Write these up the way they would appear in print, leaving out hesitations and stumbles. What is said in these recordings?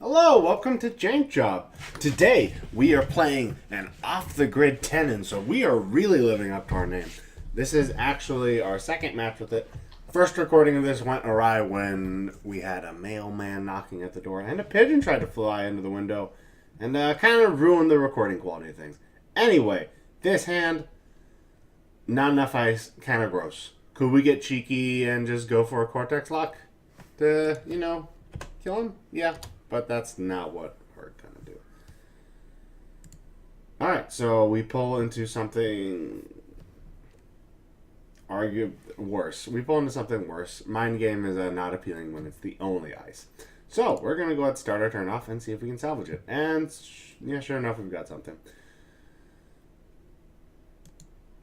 Hello, welcome to Jank Job. Today we are playing an off-the-grid Tenin, so we are really living up to our name. This is actually our second match with it. First recording of this went awry when we had a mailman knocking at the door and a pigeon tried to fly into the window and kind of ruined the recording quality of things. Anyway, this hand, not enough ice, kind of gross. Could we get cheeky and just go for a Cortex lock to, kill him? Yeah. But that's not what we're going to do. Alright, so we pull into something worse. We pull into something worse. Mind game is not appealing when it's the only ice. So we're going to go ahead and start our turn off and see if we can salvage it. And yeah, sure enough, we've got something.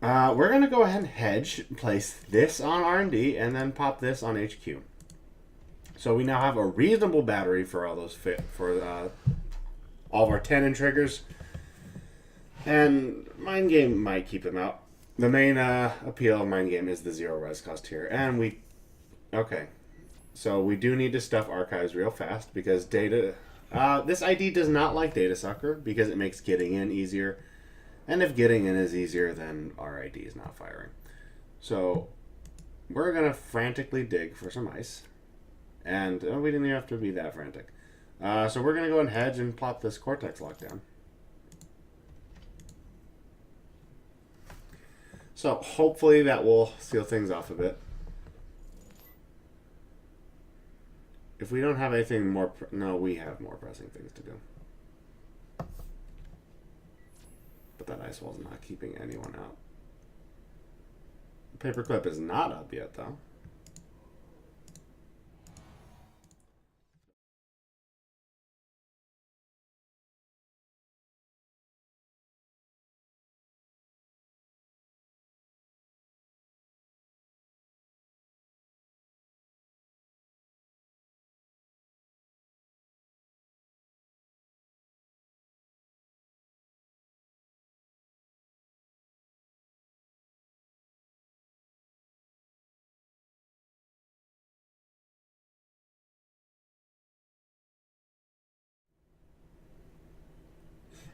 We're going to go ahead and hedge, place this on R&D, and then pop this on HQ. So we now have a reasonable battery for all those all of our Tenin triggers, and Mind Game might keep them out. The main appeal of Mind Game is the zero res cost here, and so we do need to stuff archives real fast because data. This ID does not like Data Sucker because it makes getting in easier, and if getting in is easier, then our ID is not firing. So we're gonna frantically dig for some ice. And we didn't even have to be that frantic. So we're going to go and hedge and plop this Cortex lock down. So hopefully that will seal things off a bit. If we don't have anything more... No, we have more pressing things to do. But that ice wall's not keeping anyone out. Paperclip is not up yet, though.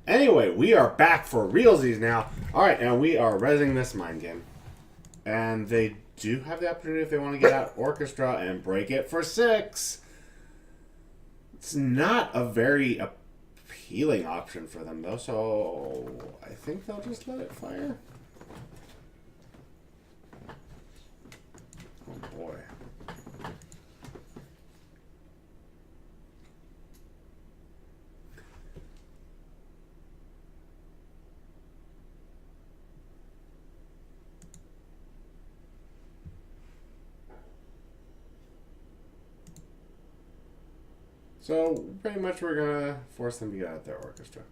Anyway, we are back for realsies now. Alright, and we are resing this mind game. And they do have the opportunity if they want to get out Orchestra and break it for 6. It's not a very appealing option for them, though, so I think they'll just let it fire. Oh, boy. So, pretty much we're going to force them to get out their Orchestra.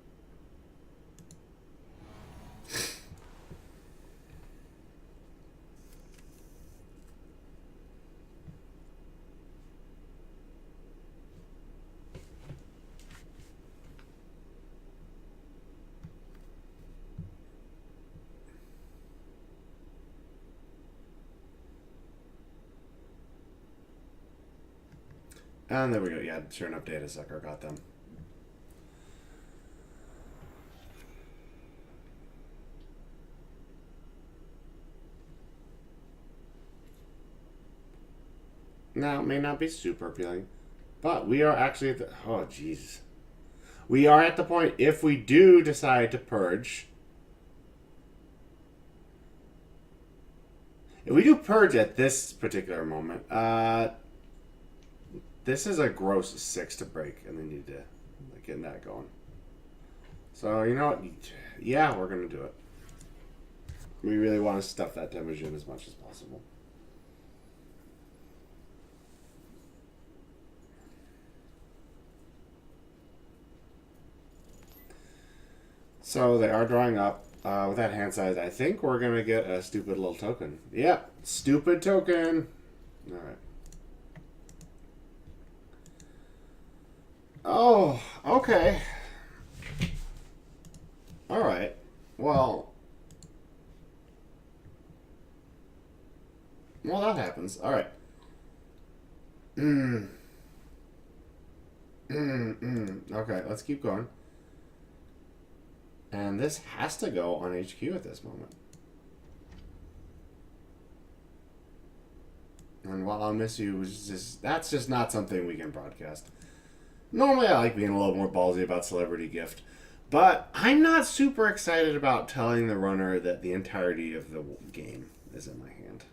And there we go. Yeah, sure enough, Data Sucker got them. Now, it may not be super appealing, but we are actually at the... Oh, jeez. We are at the point, if we do decide to purge... If we do purge at this particular moment, this is a gross 6 to break, and they need to get that going. So, you know what? Yeah, we're going to do it. We really want to stuff that damage in as much as possible. So, they are drawing up. With that hand size, I think we're going to get a stupid little token. Yep, stupid token. All right. Oh, okay. All right. Well, that happens. All right. Okay, let's keep going. And this has to go on HQ at this moment. And while I'll miss you, that's just not something we can broadcast. Normally, I like being a little more ballsy about Celebrity Gift. But I'm not super excited about telling the runner that the entirety of the game is in my hand.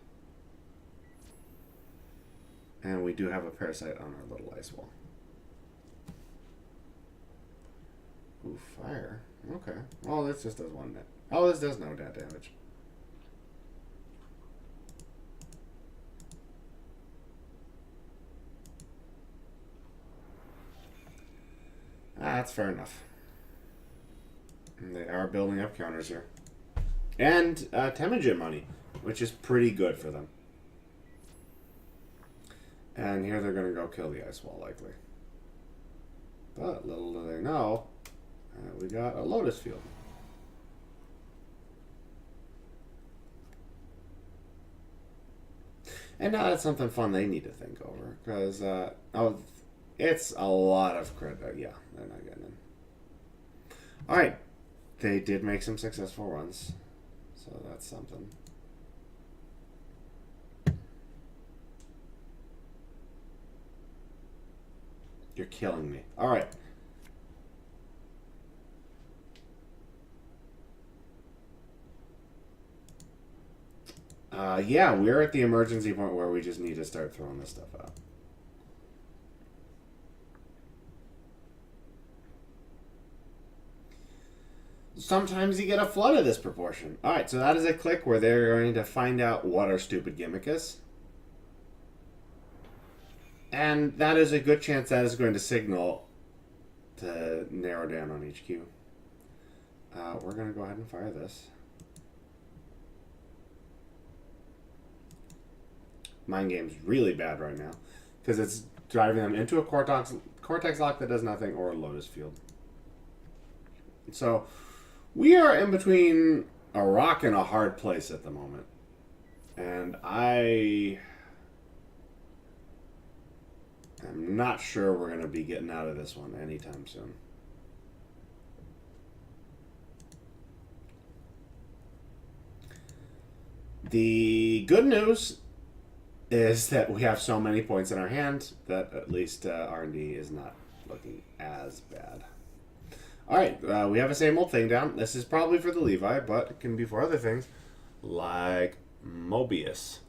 And we do have a parasite on our little ice wall. Ooh, fire. Okay. Oh, this just does one net. Oh, this does no net damage. That's fair enough. And they are building up counters here. And Temujin money, which is pretty good for them. And here they're going to go kill the ice wall, likely. But little do they know, we got a Lotus Field. And now that's something fun they need to think over. Because, it's a lot of credit. Yeah, they're not getting in. Alright. They did make some successful runs. So that's something. You're killing me. Alright. Yeah, we're at the emergency point where we just need to start throwing this stuff out. Sometimes you get a flood of this proportion. Alright, so that is a click where they're going to find out what our stupid gimmick is. And that is a good chance that is going to signal to narrow down on HQ. We're going to go ahead and fire this. Mind Game's really bad right now because it's driving them into a Cortex lock that does nothing or a Lotus Field. So we are in between a rock and a hard place at the moment. And I am not sure we're going to be getting out of this one anytime soon. The good news is that we have so many points in our hand that at least R&D is not looking as bad. Alright, we have a same old thing down. This is probably for the Levi, but it can be for other things, like Mobius.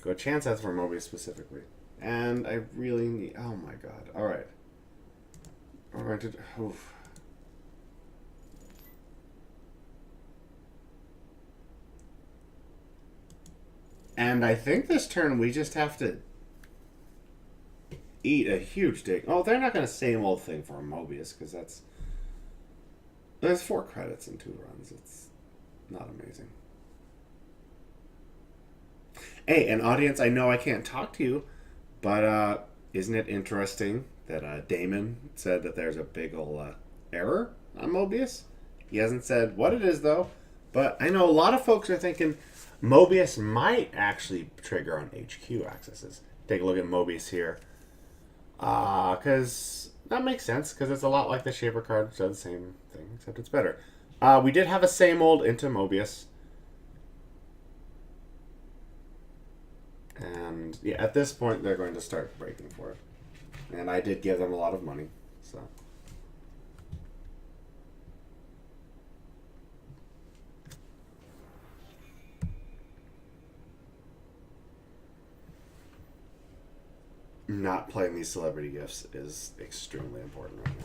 Good chance that's for Mobius specifically. And I really need... Oh my god. Alright. We're going to... Oof. And I think this turn we just have to eat a huge dick. Oh, they're not going to same old thing for a Mobius because that's... There's 4 credits in 2 runs. It's not amazing. Hey, an audience, I know I can't talk to you, but isn't it interesting that Damon said that there's a big ol' error on Mobius? He hasn't said what it is, though. But I know a lot of folks are thinking Mobius might actually trigger on HQ accesses. Take a look at Mobius here. Because that makes sense, because it's a lot like the Shaper card, which does the same thing, except it's better. We did have a same old into Mobius. And yeah, at this point, they're going to start breaking for it. And I did give them a lot of money, so... Not playing these celebrity gifts is extremely important right now.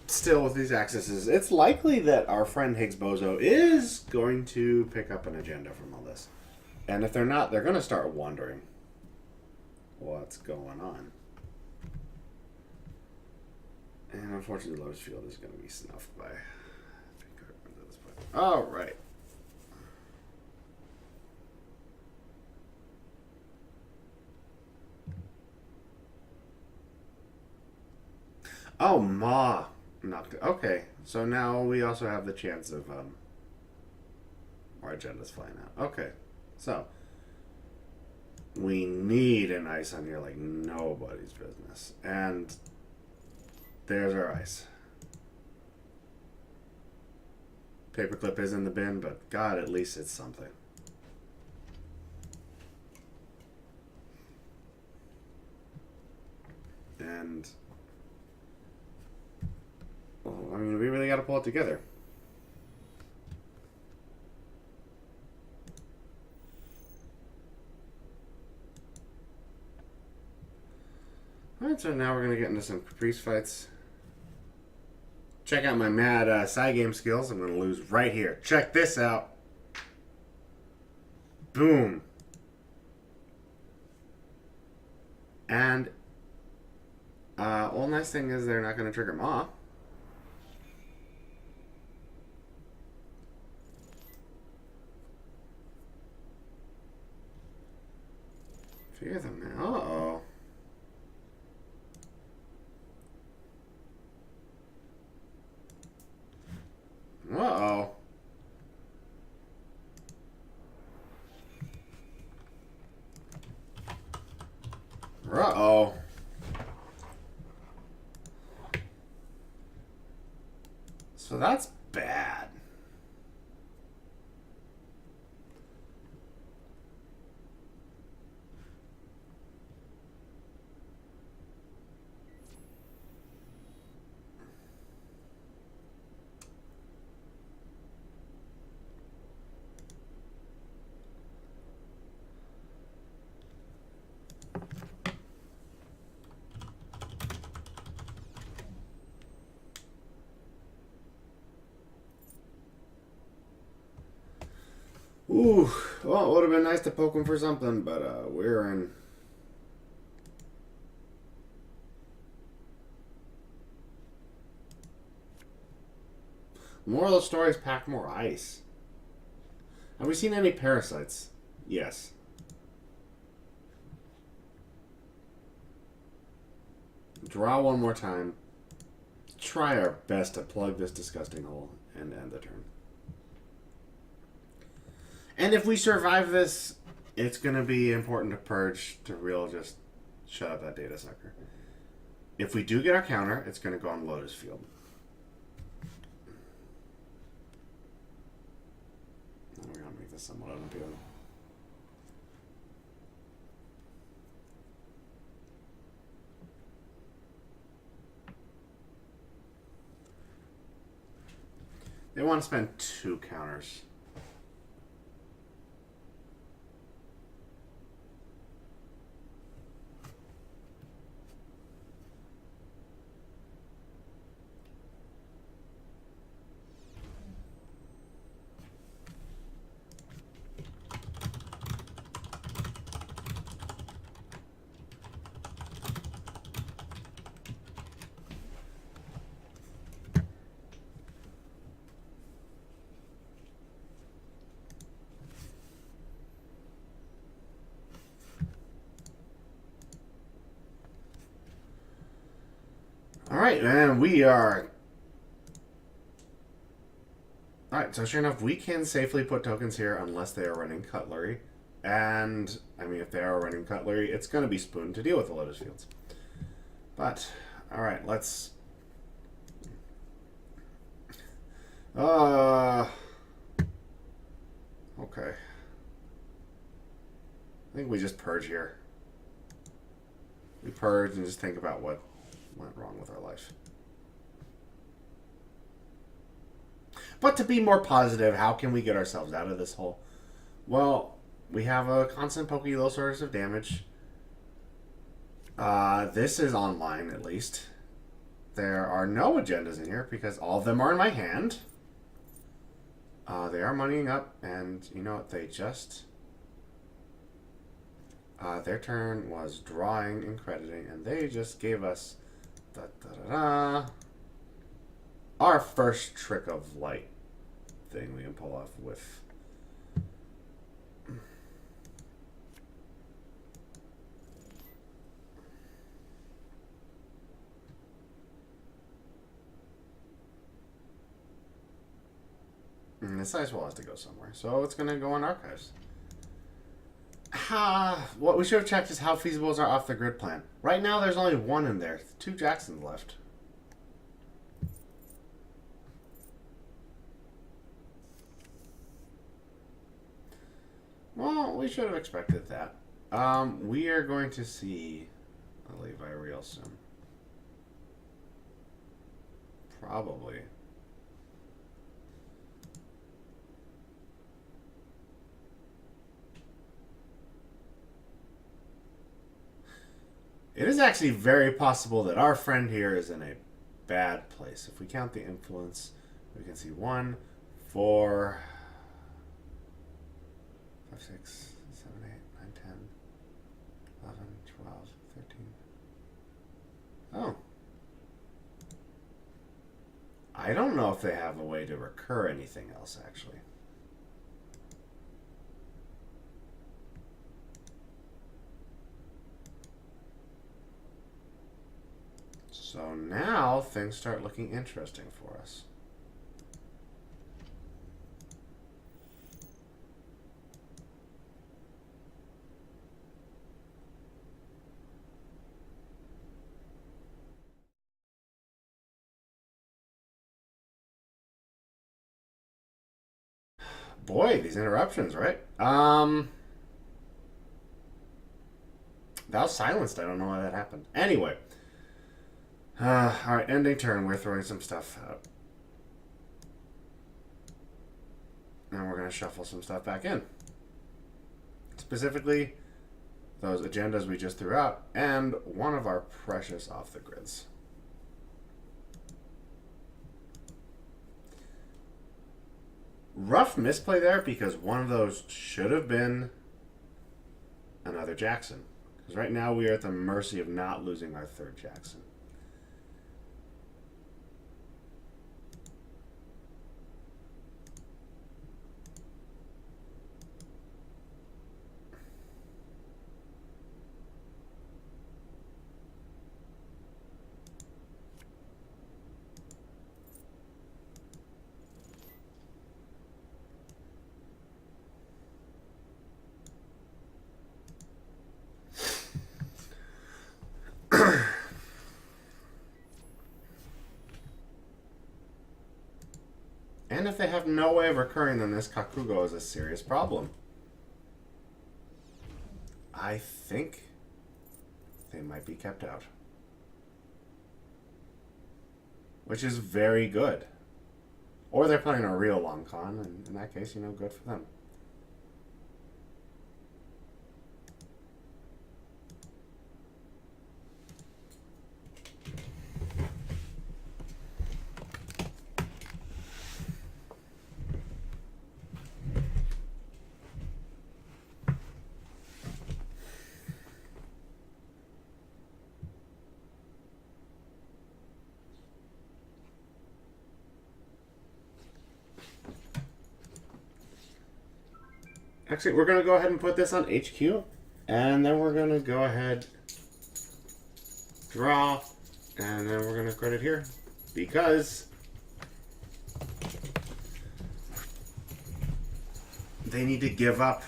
Still, with these accesses, it's likely that our friend HiggsBozo is going to pick up an agenda from all this. And if they're not, they're going to start wondering what's going on. And unfortunately, Lotus Field is going to be snuffed by this point. All right. Oh, Ma knocked it. Okay, so now we also have the chance of our agenda's flying out. Okay, so we need an ice on here like nobody's business, and there's our ice. Paperclip is in the bin, but God, at least it's something. And well, I mean, we really got to pull it together. Alright, so now we're going to get into some Caprice fights. Check out my mad side game skills. I'm going to lose right here. Check this out. Boom. And, well, nice thing is they're not going to trigger Ma. Fear them now. Uh-oh. Uh-oh. Uh-oh. So that's bad. Ooh, well, it would have been nice to poke him for something, but we're in. Moral of the story is pack more ice. Have we seen any parasites? Yes. Draw one more time. Try our best to plug this disgusting hole and end the turn. And if we survive this, it's going to be important to purge to real just shut up that data sucker. If we do get our counter, it's going to go on Lotus Field. And we're going to make this somewhat unappealing. They want to spend 2 counters. Alright, and we are... Alright, so sure enough, we can safely put tokens here unless they are running Cutlery. And, I mean, if they are running Cutlery, it's going to be Spoon to deal with the Lotus Fields. But, alright, let's... Okay. I think we just purge here. We purge and just think about what went wrong with our life. But to be more positive, how can we get ourselves out of this hole? Well, we have a constant pokey low source of damage. This is online, at least. There are no agendas in here because all of them are in my hand. They are moneying up, and you know what? They just... their turn was drawing and crediting, and they just gave us our first trick of light thing we can pull off with. this ice wall has to go somewhere. So it's going to go in archives. What we should have checked is how feasible is our off-the-grid plan. Right now, there's only one in there. 2 Jacksons left. Well, we should have expected that. We are going to see a Levi real soon. Probably. It is actually very possible that our friend here is in a bad place. If we count the influence, we can see 1, 4, 5, 6, 7, 8, 9, 10, 11, 12, 13. Oh. I don't know if they have a way to recur anything else, actually. So now things start looking interesting for us. Boy, these interruptions, right? That was silenced. I don't know why that happened. Anyway. Alright, ending turn. We're throwing some stuff out. And we're going to shuffle some stuff back in. Specifically, those agendas we just threw out, and one of our precious off-the-grids. Rough misplay there, because one of those should have been another Jackson. Because right now we are at the mercy of not losing our 3rd Jackson. And if they have no way of recurring, then this Kakugo is a serious problem. I think they might be kept out. Which is very good. Or they're playing a real long con, and in that case, you know, good for them. Actually, we're going to go ahead and put this on HQ, and then we're going to go ahead, draw, and then we're going to credit here, because they need to give up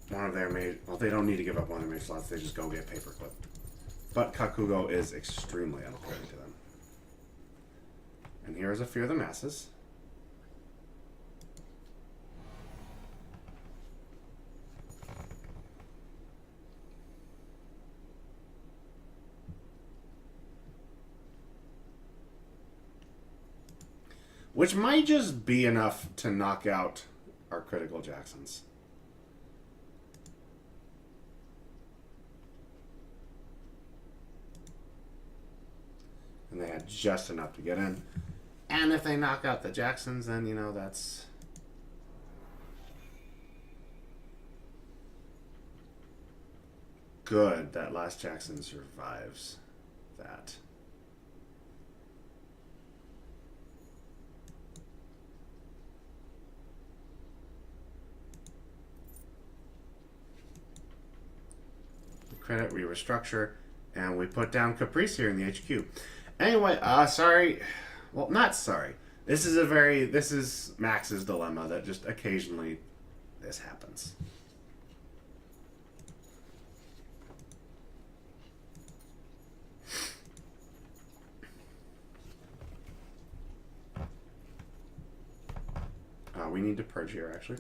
one of their main, well, they don't need to give up one of their main slots, they just go get paperclip. But Kakugo is extremely unappealing to them. And here is a Fear of the Masses. Which might just be enough to knock out our critical Jacksons. And they had just enough to get in. And if they knock out the Jacksons, then, you know, that's... good. That last Jackson survives that. Credit, we restructure, and we put down Caprice here in the HQ. Anyway, sorry. Well, not sorry. This is Max's dilemma that just occasionally this happens. We need to purge here, actually.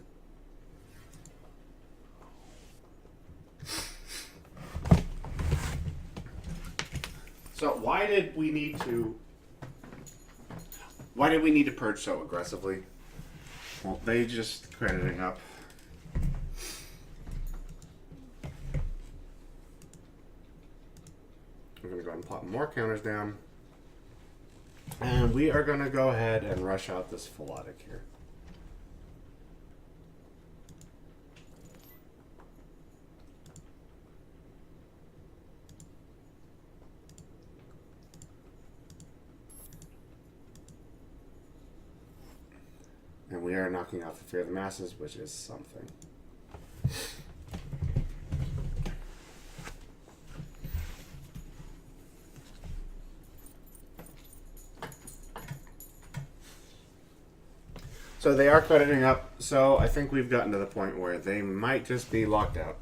So why did we need to purge so aggressively? Well, they just crediting up. We're going to go ahead and plot more counters down. And we are going to go ahead and rush out this Philotic here. And we are knocking out the Fear of the Masses, which is something. So they are crediting up, so I think we've gotten to the point where they might just be locked out.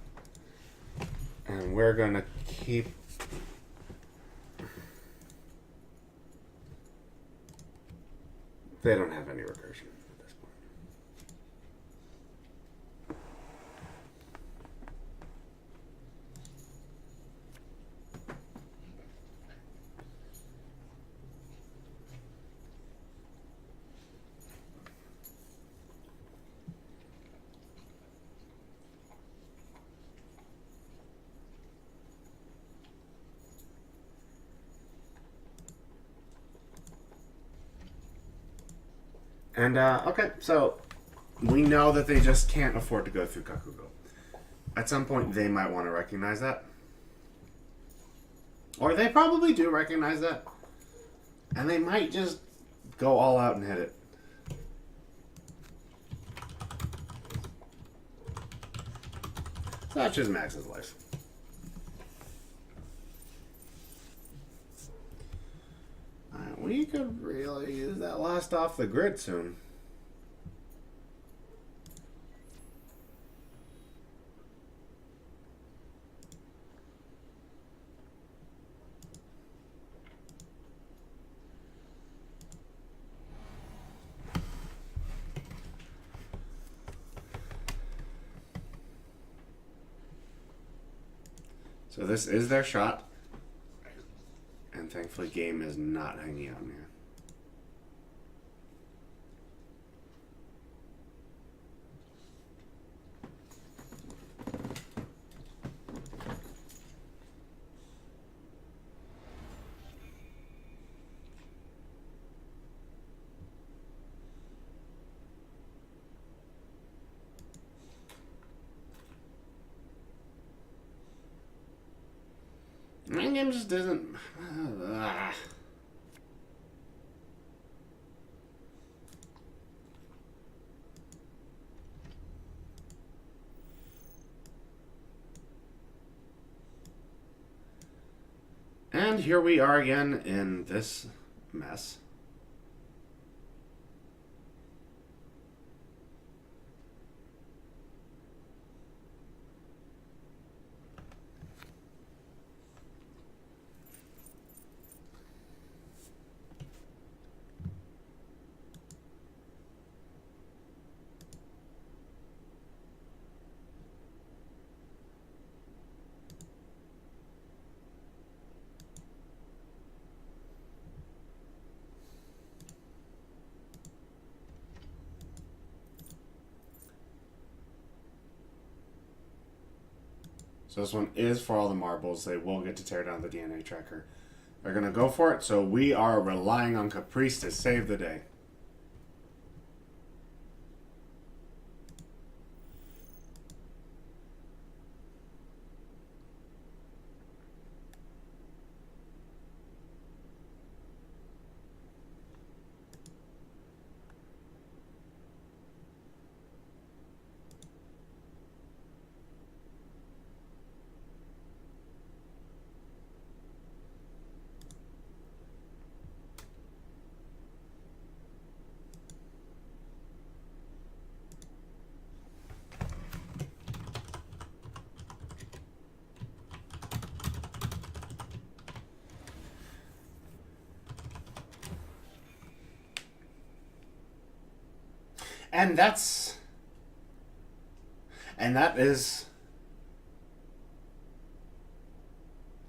And we're going to keep... They don't have any recursion at this point. And, okay, so we know that they just can't afford to go through Kakugo. At some point, they might want to recognize that. Or they probably do recognize that. And they might just go all out and hit it. So that's just Max's life. We could really use that last off the grid soon. So this is their shot. And thankfully game is not hanging out in here. My game just doesn't... And here we are again in this mess. So this one is for all the marbles. They will get to tear down the DNA tracker. They're going to go for it, so we are relying on Caprice to save the day. And that is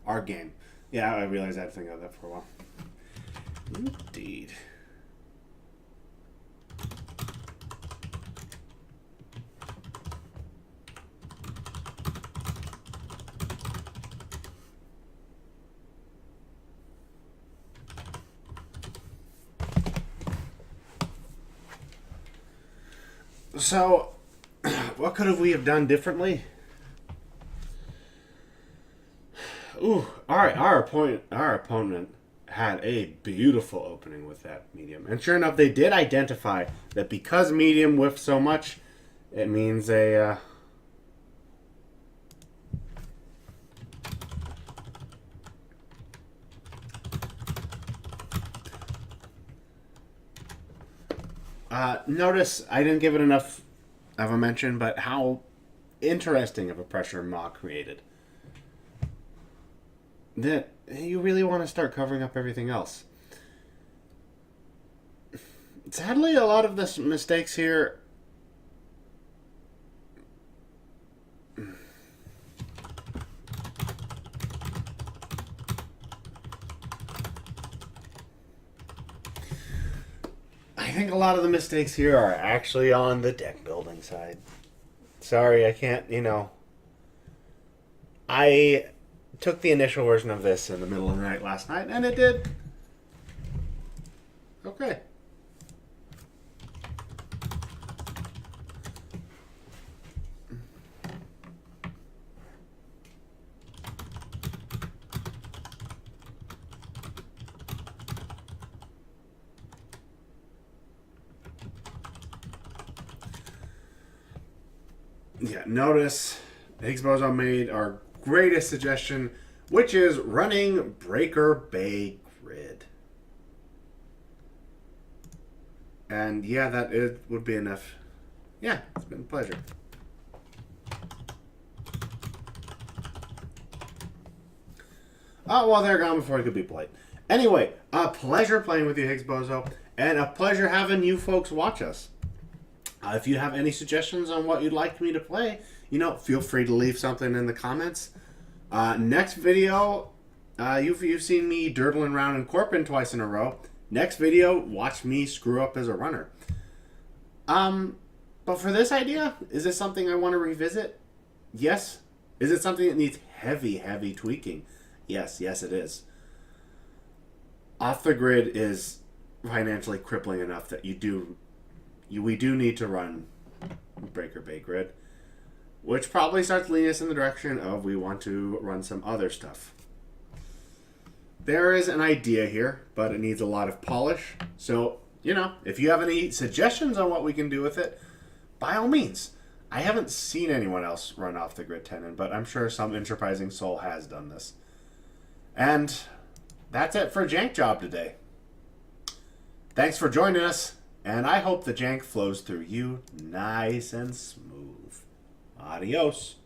our game. Yeah, I realized I had to think of that for a while. Indeed. So, what could we have done differently? Ooh, our opponent had a beautiful opening with that medium, and sure enough, they did identify that because medium whiffed so much, it means a. Notice I didn't give it enough of a mention, but how interesting of a pressure Ma created. That you really want to start covering up everything else. Sadly, a lot of the mistakes here. I think a lot of the mistakes here are actually on the deck building side. Sorry, I can't, I took the initial version of this in the middle of the night last night, and it did okay. Yeah, notice HiggsBozo made our greatest suggestion, which is running Breaker Bay Grid. And yeah, that would be enough. Yeah, it's been a pleasure. Oh, well, they're gone before I could be polite. Anyway, a pleasure playing with you, HiggsBozo, and a pleasure having you folks watch us. If you have any suggestions on what you'd like me to play, feel free to leave something in the comments. Next video, you've seen me dirtling around in Corpin twice in a row. Next video, watch me screw up as a runner. But for this idea, is this something I want to revisit? Yes. Is it something that needs heavy, heavy tweaking? Yes, it is. Off the grid is financially crippling enough that we do need to run Breaker Bay Grid, which probably starts leading us in the direction of we want to run some other stuff. There is an idea here, but it needs a lot of polish. So, if you have any suggestions on what we can do with it, by all means. I haven't seen anyone else run off the grid Tenin, but I'm sure some enterprising soul has done this. And that's it for Jank Job today. Thanks for joining us. And I hope the jank flows through you nice and smooth. Adios.